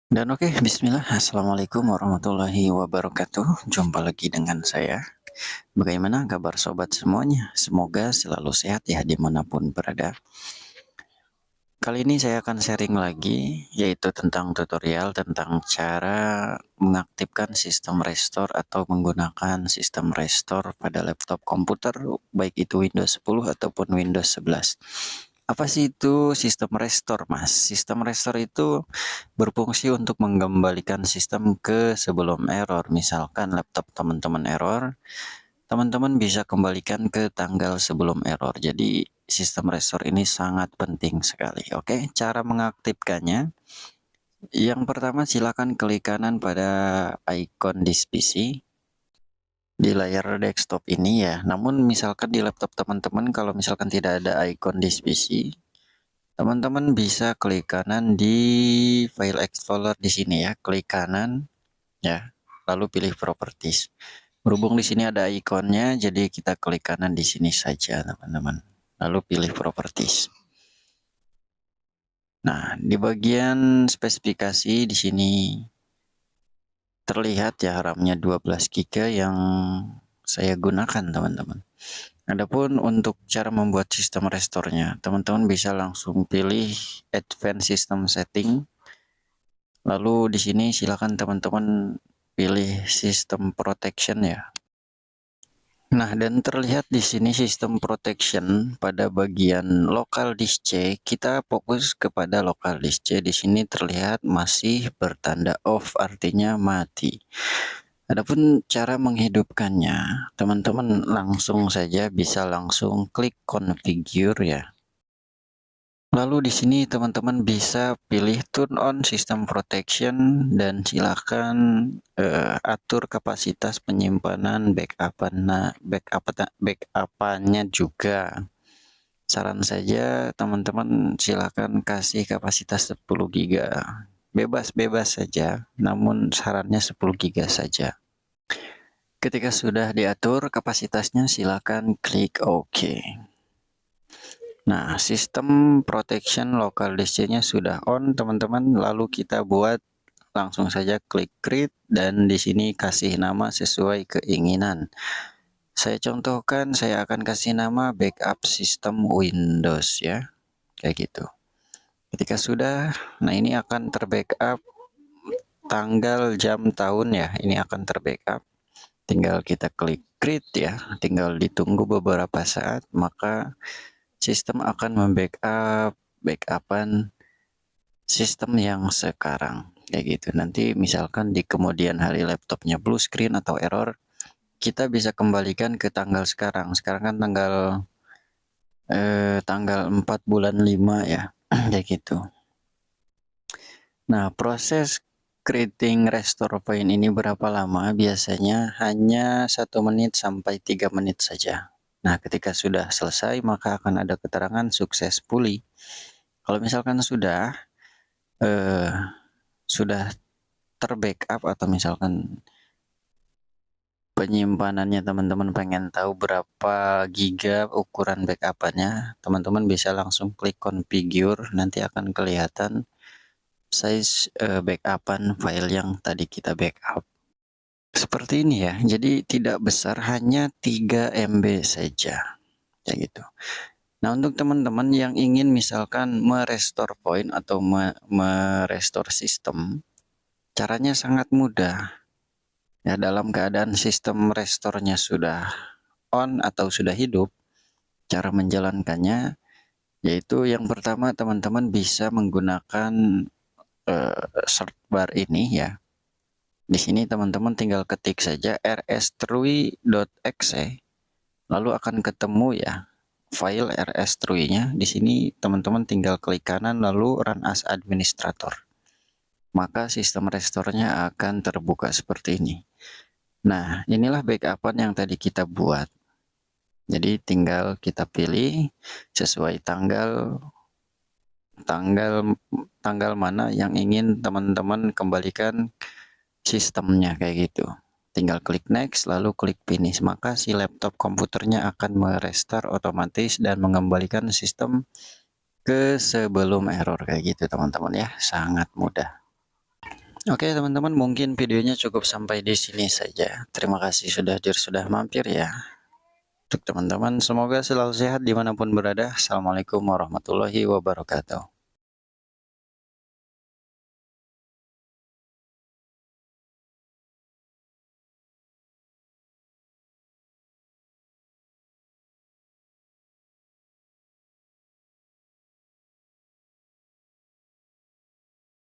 Dan oke, bismillah. Assalamualaikum warahmatullahi wabarakatuh. Jumpa lagi dengan saya. Bagaimana kabar sobat semuanya? Semoga selalu sehat ya dimanapun berada. Kali ini saya akan sharing lagi, yaitu tentang tutorial tentang cara mengaktifkan sistem restore atau menggunakan sistem restore pada laptop komputer, baik itu Windows 10 ataupun Windows 11. Apa sih itu sistem restore, Mas? Sistem restore itu berfungsi untuk mengembalikan sistem ke sebelum error. Misalkan laptop teman-teman error, teman-teman bisa kembalikan ke tanggal sebelum error. Jadi sistem restore ini sangat penting sekali. Oke, cara mengaktifkannya. Yang pertama silakan klik kanan pada icon disk PC di layar desktop ini ya. Namun misalkan di laptop teman-teman kalau misalkan tidak ada icon disk PC, teman-teman bisa klik kanan di file explorer di sini ya. Klik kanan ya, lalu pilih properties. Berhubung di sini ada ikonnya, jadi kita klik kanan di sini saja, teman-teman. Lalu pilih properties. Nah, di bagian spesifikasi di sini terlihat ya RAM-nya 12 GB yang saya gunakan, teman-teman. Adapun untuk cara membuat sistem restore-nya, teman-teman bisa langsung pilih Advanced System Setting. Lalu di sini silakan teman-teman pilih System Protection ya. Nah, dan terlihat di sini sistem protection pada bagian local disk C, kita fokus kepada local disk C. Di sini terlihat masih bertanda off, artinya mati. Adapun cara menghidupkannya, teman-teman langsung saja bisa langsung klik configure ya. Lalu di sini teman-teman bisa pilih turn on system protection dan silakan atur kapasitas penyimpanan backupannya juga. Saran saja teman-teman silakan kasih kapasitas 10 GB. Bebas-bebas saja, namun sarannya 10 GB saja. Ketika sudah diatur kapasitasnya silakan klik OK. Nah, sistem protection local disk-nya sudah on, teman-teman. Lalu kita buat langsung saja klik create dan di sini kasih nama sesuai keinginan. Saya contohkan, saya akan kasih nama backup sistem Windows ya. Kayak gitu. Ketika sudah, nah ini akan terbackup tanggal, jam, tahun ya. Ini akan terbackup. Tinggal kita klik create ya. Tinggal ditunggu beberapa saat, maka sistem akan backupan sistem yang sekarang kayak gitu. Nanti misalkan di kemudian hari laptopnya blue screen atau error, kita bisa kembalikan ke tanggal sekarang. Sekarang kan tanggal 4 bulan 5 ya. Kayak gitu. Nah, proses creating restore point ini berapa lama? Biasanya hanya 1 menit sampai 3 menit saja. Nah, ketika sudah selesai maka akan ada keterangan successfully. Kalau misalkan sudah terbackup atau misalkan penyimpanannya teman-teman pengen tahu berapa giga ukuran backupannya, teman-teman bisa langsung klik configure, nanti akan kelihatan size backupan file yang tadi kita backup. Seperti ini ya, jadi tidak besar, hanya 3 MB saja. Kayak gitu. Nah, untuk teman-teman yang ingin misalkan merestore point atau merestore sistem, caranya sangat mudah. Ya, dalam keadaan sistem restore-nya sudah on atau sudah hidup, cara menjalankannya yaitu yang pertama teman-teman bisa menggunakan search bar ini ya. Di sini teman-teman tinggal ketik saja rstrui.exe, lalu akan ketemu ya file rstrui-nya. Di sini teman-teman tinggal klik kanan lalu run as administrator. Maka sistem restore-nya akan terbuka seperti ini. Nah, inilah backupan yang tadi kita buat. Jadi tinggal kita pilih sesuai tanggal mana yang ingin teman-teman kembalikan sistemnya kayak gitu. Tinggal klik next lalu klik finish, maka si laptop komputernya akan merestart otomatis dan mengembalikan sistem ke sebelum error kayak gitu teman-teman ya. Sangat mudah. Oke teman-teman, mungkin videonya cukup sampai di sini saja. Terima kasih sudah mampir ya. Untuk teman-teman, semoga selalu sehat dimanapun berada. Assalamualaikum warahmatullahi wabarakatuh.